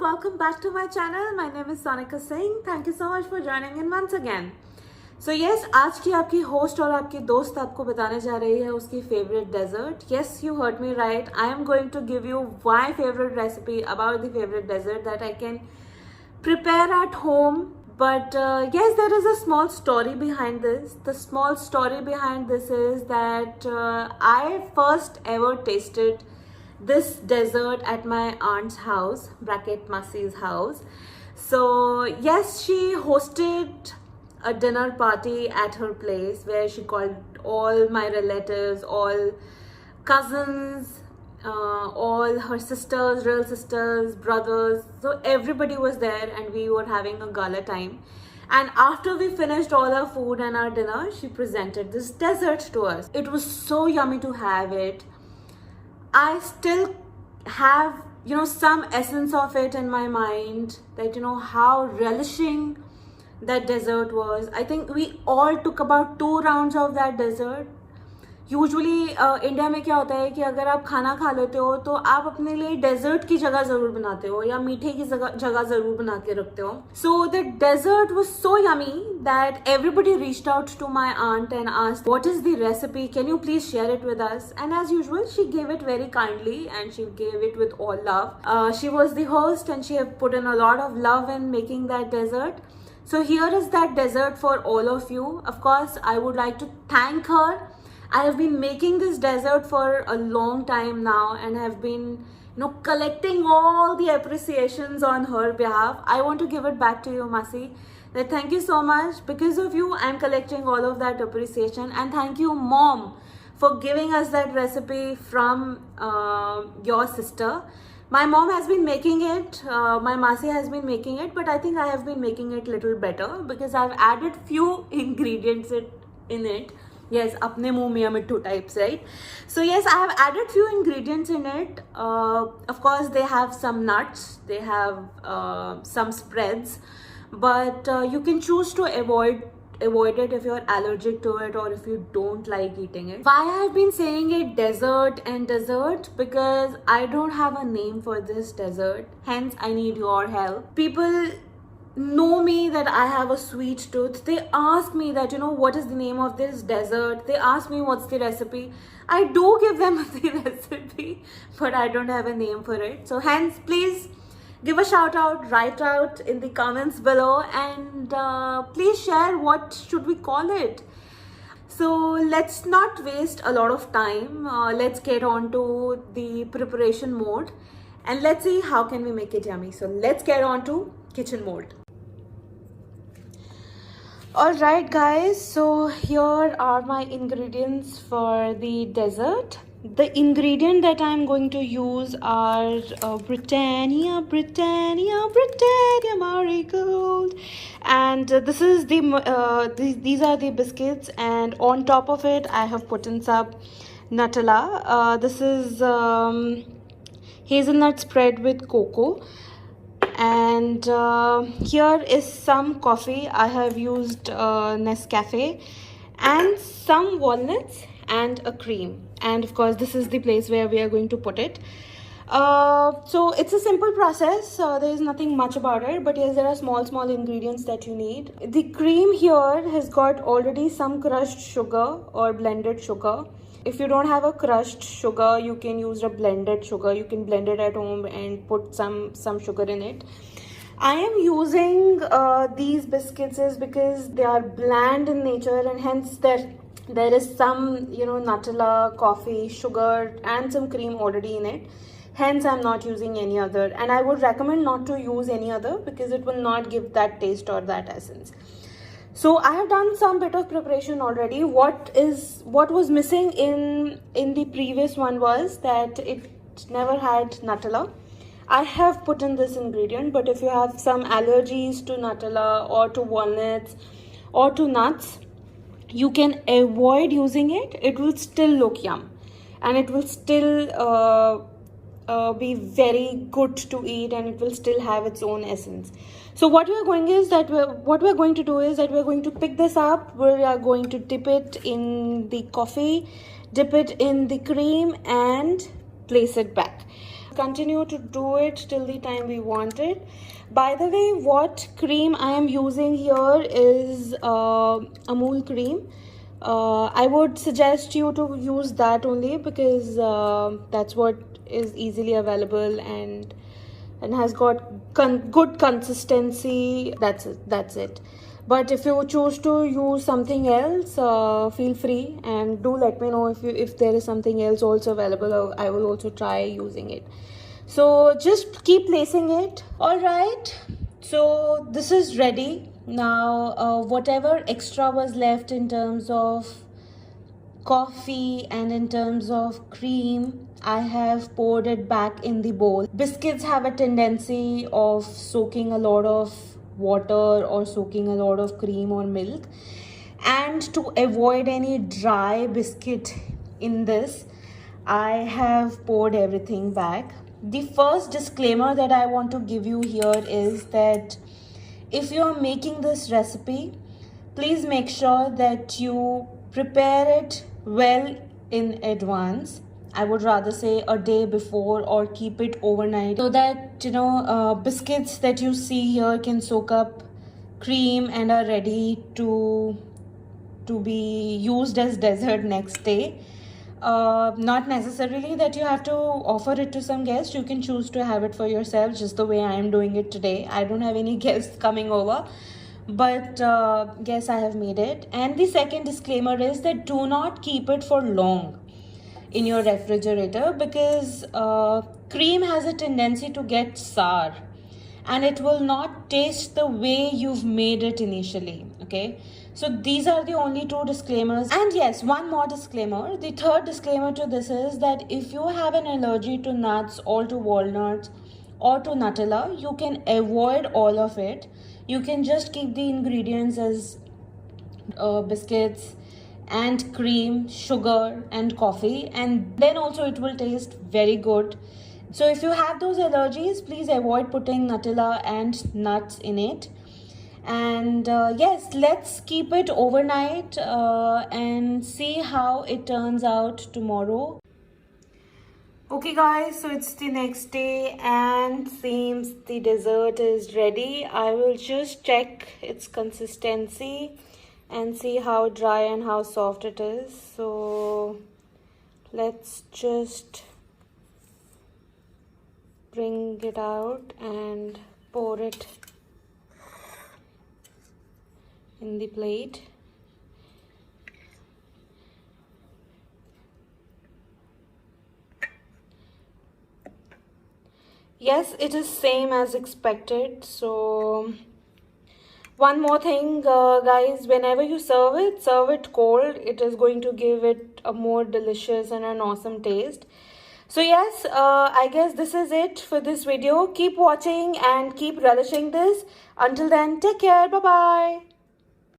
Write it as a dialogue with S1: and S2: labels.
S1: welcome back to my channel. My name is Sonika Singh. Thank you so much for joining in once again. So yes, आज की आपकी host और आपकी दोस्त आपको बताने जा रही है उसकी favorite dessert. Yes, you heard me right. I am going to give you my favorite recipe about the favorite dessert that I can prepare at home. But yes, there is a small story behind this. The small story behind this is that I first ever tasted this dessert at my aunt's house, bracket Masi's house. So yes, she hosted a dinner party at her place where she called all my relatives, all cousins, all her sisters, real sisters, brothers. So everybody was there and we were having a gala time. And after we finished all our food and our dinner, she presented this dessert to us. It was so yummy to have it. I still have, some essence of it in my mind, that, how relishing that dessert was. I think we all took about 2 rounds of that dessert. Usually India में क्या होता है कि अगर आप खाना खा लेते हो तो आप अपने लिए डेजर्ट की जगह ज़रूर बनाते हो या मीठे की जगह ज़रूर बना के रखते हो. So the dessert was so yummy that everybody reached out to my aunt and asked what is the recipe, can you please share it with us. And as usual she gave it very kindly and she gave it with all love. She was the host and she have put in a lot of love in making that dessert. So here is that dessert for all of you. Of course, I would like to thank her. I have been making this dessert for a long time now and have been, collecting all the appreciations on her behalf. I want to give it back to you, Masi. That thank you so much. Because of you, I'm collecting all of that appreciation. And thank you, Mom, for giving us that recipe from your sister. My mom has been making it, my Masi has been making it, but I think I have been making it little better because I've added few ingredients in it. Yes, apne muh mein mittu types, right? So yes, I have added few ingredients in it. Of course, they have some nuts, they have some spreads, but you can choose to avoid it if you're allergic to it or if you don't like eating it. Why I have been saying it dessert and dessert? Because I don't have a name for this dessert. Hence, I need your help. People know me that I have a sweet tooth. They ask me that, what is the name of this dessert? They ask me what's the recipe. I do give them the recipe, but I don't have a name for it. So hence, please give a shout out, write out in the comments below, and please share what should we call it. So let's not waste a lot of time. Let's get on to the preparation mode and let's see how can we make it yummy. So let's get on to kitchen mode. Alright guys, so here are my ingredients for the dessert. The ingredient that I'm going to use are Britannia Marigold, and this is these are the biscuits, and on top of it I have put in some Nutella. This is hazelnut spread with cocoa. And here is some coffee. I have used Nescafe and some walnuts and a cream. And of course, this is the place where we are going to put it. So it's a simple process. There is nothing much about it. But yes, there are small ingredients that you need. The cream here has got already some crushed sugar or blended sugar. If you don't have a crushed sugar, you can use a blended sugar. You can blend it at home and put some sugar in it. I am using these biscuits is because they are bland in nature, and hence there is some Nutella, coffee, sugar and some cream already in it. Hence I'm not using any other, and I would recommend not to use any other because it will not give that taste or that essence. So I have done some bit of preparation already. What was missing in the previous one was that it never had Nutella. I have put in this ingredient, but if you have some allergies to Nutella or to walnuts or to nuts, you can avoid using it. It will still look yum and it will still be very good to eat, and it will still have its own essence. So what we're going to do is that we're going to pick this up. We are going to dip it in the coffee, dip it in the cream and place it back. continue to do it till the time we want it. By the way, what cream I am using here is Amul cream. I would suggest you to use that only because that's what is easily available and has got good consistency. That's it. But if you choose to use something else, feel free and do let me know if there is something else also available. I will also try using it. So just keep placing it. All right, so this is ready now. Whatever extra was left in terms of coffee and in terms of cream, I have poured it back in the bowl. Biscuits have a tendency of soaking a lot of water or soaking a lot of cream or milk, and to avoid any dry biscuit in this, I have poured everything back. The first disclaimer that I want to give you here is that if you are making this recipe, please make sure that you prepare it well in advance. I would rather say a day before, or keep it overnight, so that biscuits that you see here can soak up cream and are ready to be used as dessert next day. Not necessarily that you have to offer it to some guests. You can choose to have it for yourself, just the way I am doing it today. I don't have any guests coming over, but yes, I have made it. And the second disclaimer is that do not keep it for long in your refrigerator, because cream has a tendency to get sour and it will not taste the way you've made it initially. Okay, so these are the only two disclaimers. And yes, one more disclaimer. The third disclaimer to this is that if you have an allergy to nuts or to walnuts or to Nutella, you can avoid all of it. You can just keep the ingredients as biscuits and cream, sugar and coffee, and then also it will taste very good. So if you have those allergies, please avoid putting Nutella and nuts in it. And yes, let's keep it overnight and see how it turns out tomorrow. Okay guys, so it's the next day and seems the dessert is ready. I will just check its consistency and see how dry and how soft it is. So let's just bring it out and pour it in the plate. Yes, it is same as expected. So one more thing, guys, whenever you serve it cold. It is going to give it a more delicious and an awesome taste. So yes, I guess this is it for this video. Keep watching and keep relishing this. Until then, take care. Bye bye.